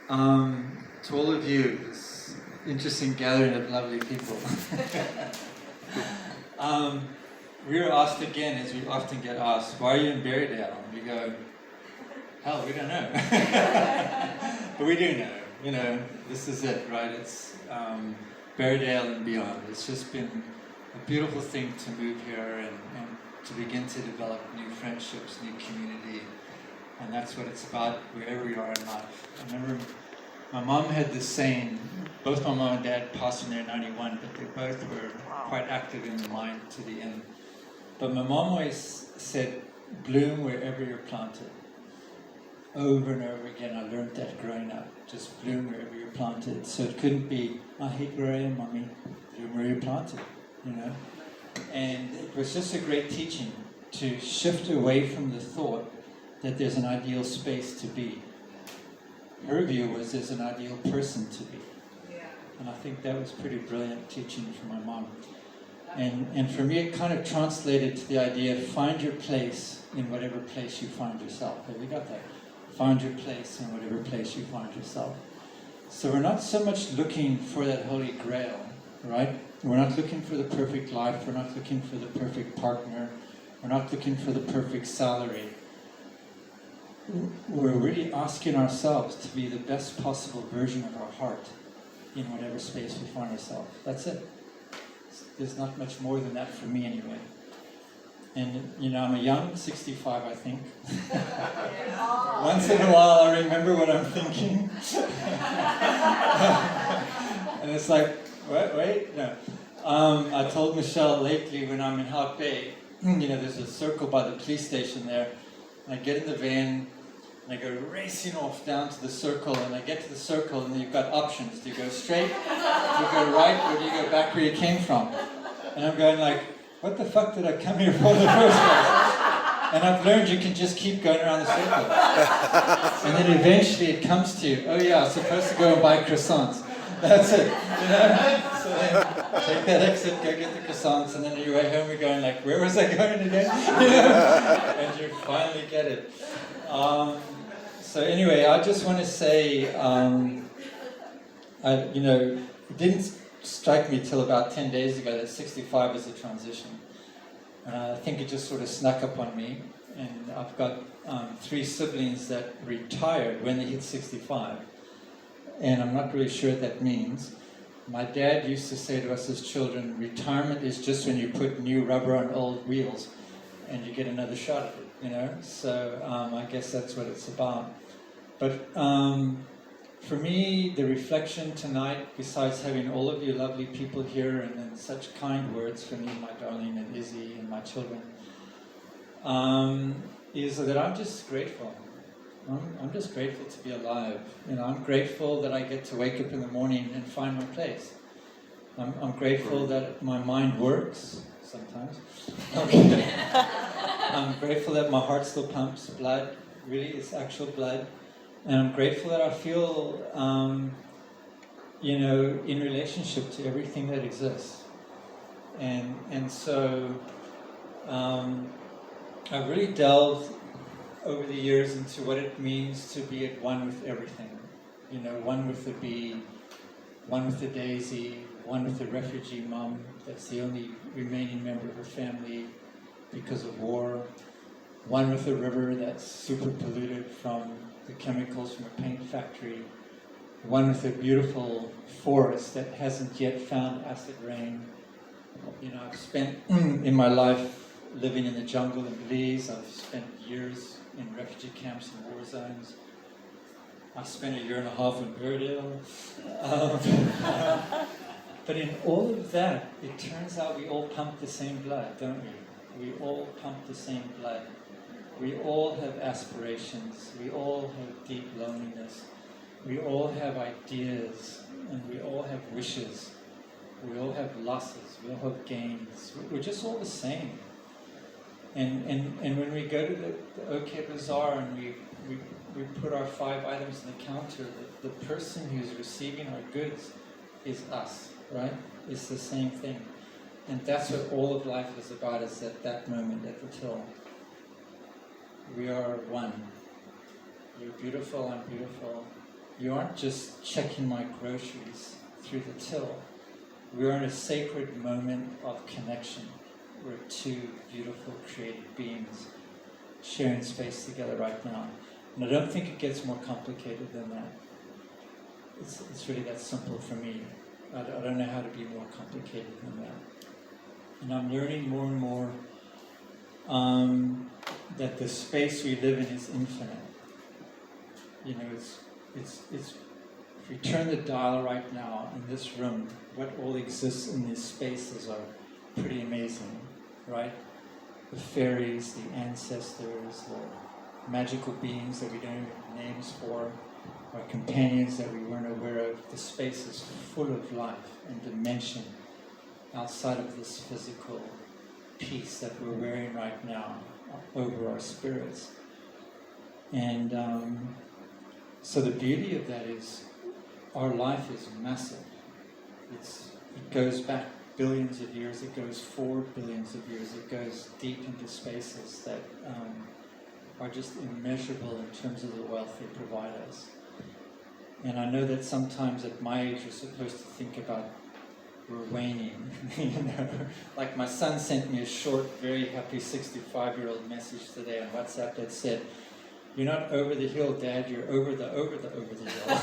To all of you, this interesting gathering of lovely people. We were asked again, as we often get asked, why are you in Berrydale? And we go, hell, we don't know. But we do know, you know, this is it, right? It's Berrydale and beyond. It's just been a beautiful thing to move here and to begin to develop new friendships, new community. And that's what it's about wherever we are in life. I remember my mom had this saying, both my mom and dad passed when they were 91, but they both were quite active in the mind to the end. But my mom always said, bloom wherever you're planted. Over and over again, I learned that growing up. Just bloom wherever you're planted. So it couldn't be, I hate where I am, mommy. Bloom where you're planted, you know. And it was just a great teaching to shift away from the thought that there's an ideal space to be. Her view was there's an ideal person to be. Yeah. And I think that was pretty brilliant teaching from my mom. And for me, it kind of translated to the idea of find your place in whatever place you find yourself. Have you got that? Find your place in whatever place you find yourself. So we're not so much looking for that holy grail, right? We're not looking for the perfect life. We're not looking for the perfect partner. We're not looking for the perfect salary. We're really asking ourselves to be the best possible version of our heart in whatever space we find ourselves. That's it. There's not much more than that for me anyway. And, you know, I'm a young 65, I think. Once in a while I remember what I'm thinking. And it's like, wait, no. I told Michelle lately when I'm in Hout Bay, you know, there's a circle by the police station there. And I get in the van, and I go racing off down to the circle, and I get to the circle, and you've got options. Do you go straight, do you go right, or do you go back where you came from? And I'm going like, what the fuck did I come here for in the first place? And I've learned you can just keep going around the circle. And then eventually it comes to you, oh yeah, I was supposed to go and buy croissants. That's it, you know? So then take that exit, go get the croissants, and then on your way home you're going like, where was I going again? You know? And you finally get it. So anyway, I just want to say, you know, it didn't strike me till about 10 days ago that 65 is a transition. I think it just sort of snuck up on me. And I've got 3 siblings that retired when they hit 65. And I'm not really sure what that means. My dad used to say to us as children, retirement is just when you put new rubber on old wheels and you get another shot at it, you know? So I guess that's what it's about. But for me, the reflection tonight, besides having all of you lovely people here and then such kind words from you, my darling, and Izzy, and my children, is that I'm just grateful. I'm just grateful to be alive. You know, I'm grateful that I get to wake up in the morning and find my place. I'm grateful that my mind works sometimes. I'm grateful that my heart still pumps blood. Really, it's actual blood. And I'm grateful that I feel, you know, in relationship to everything that exists. And so I've really delved over the years into what it means to be at one with everything. You know, one with the bee, one with the daisy, one with the refugee mom that's the only remaining member of her family because of war, one with the river that's super polluted from the chemicals from a paint factory, one with a beautiful forest that hasn't yet found acid rain. You know, I've spent in my life living in the jungle in Belize. I've spent years in refugee camps and war zones. I spent 1.5 years in Berrydale. But in all of that, it turns out we all pump the same blood, don't we? We all pump the same blood. We all have aspirations. We all have deep loneliness. We all have ideas, and we all have wishes. We all have losses. We all have gains. We're just all the same. And when we go to the OK Bazaar and we put our 5 items on the counter, the person who's receiving our goods is us, right? It's the same thing. And that's what all of life is about, is at that moment at the till. We are one. You're beautiful, I'm beautiful. you aren't just checking my groceries through the till. We're in a sacred moment of connection. We're two beautiful created beings sharing space together right now. And I don't think it gets more complicated than that. It's really that simple for me. I don't know how to be more complicated than that. And I'm learning more and more that the space we live in is infinite. You know, it's if we turn the dial right now in this room, what all exists in these spaces are pretty amazing, right? The fairies, the ancestors, the magical beings that we don't have names for, our companions that we weren't aware of. The space is full of life and dimension outside of this physical piece that we're wearing right now over our spirits. And so the beauty of that is our life is massive. It goes back billions of years, it goes forward billions of years, it goes deep into spaces that are just immeasurable in terms of the wealth they provide us. And I know that sometimes at my age we're supposed to think about we're waning, you know. Like my son sent me a short, very happy 65-year-old message today on WhatsApp that said, "You're not over the hill, Dad, you're over the hill."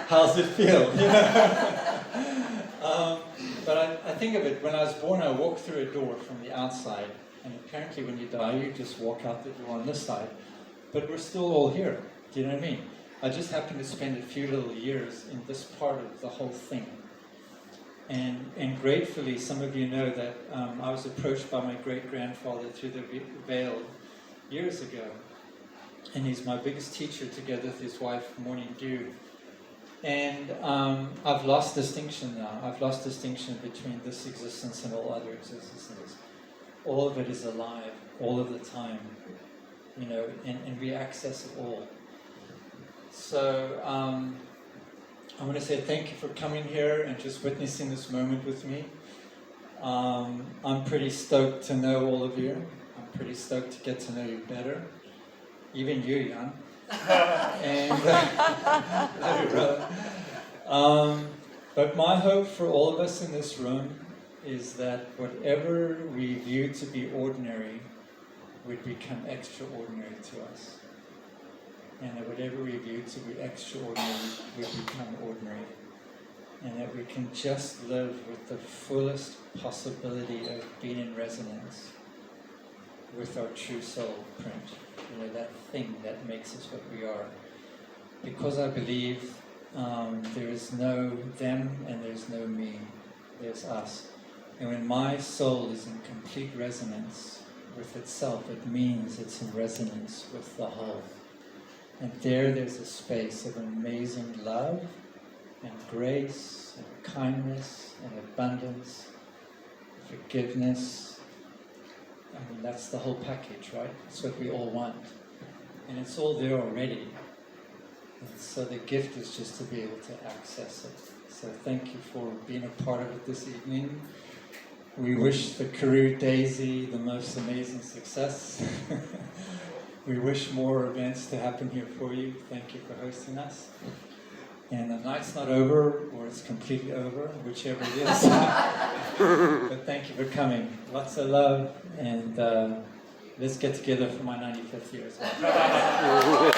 How's it feel? You know? But I think of it, when I was born, I walked through a door from the outside, and apparently when you die, you just walk out the door on this side. But we're still all here, do you know what I mean? I just happened to spend a few little years in this part of the whole thing. And gratefully, some of you know that I was approached by my great-grandfather through the veil years ago. And he's my biggest teacher, together with his wife, Morning Dew. And I've lost distinction now. I've lost distinction between this existence and all other existences. All of it is alive, all of the time, you know, and we access it all. So I want to say thank you for coming here and just witnessing this moment with me. I'm pretty stoked to know all of you. I'm pretty stoked to get to know you better. Even you, Jan. And but my hope for all of us in this room is that whatever we view to be ordinary would become extraordinary to us. And that whatever we view to be extraordinary would become ordinary. And that we can just live with the fullest possibility of being in resonance with our true soul print. You know, that thing that makes us what we are. Because I believe there is no them and there's no me. There's us. And when my soul is in complete resonance with itself, it means it's in resonance with the whole. And there's a space of amazing love and grace and kindness and abundance, forgiveness. I mean, that's the whole package, right? It's what we all want. And it's all there already. And so the gift is just to be able to access it. So thank you for being a part of it this evening. We wish the Karoo Daisy the most amazing success. We wish more events to happen here for you. Thank you for hosting us. And the night's not over, or it's completely over, whichever it is. But thank you for coming. Lots of love, and let's get together for my 95th year as well.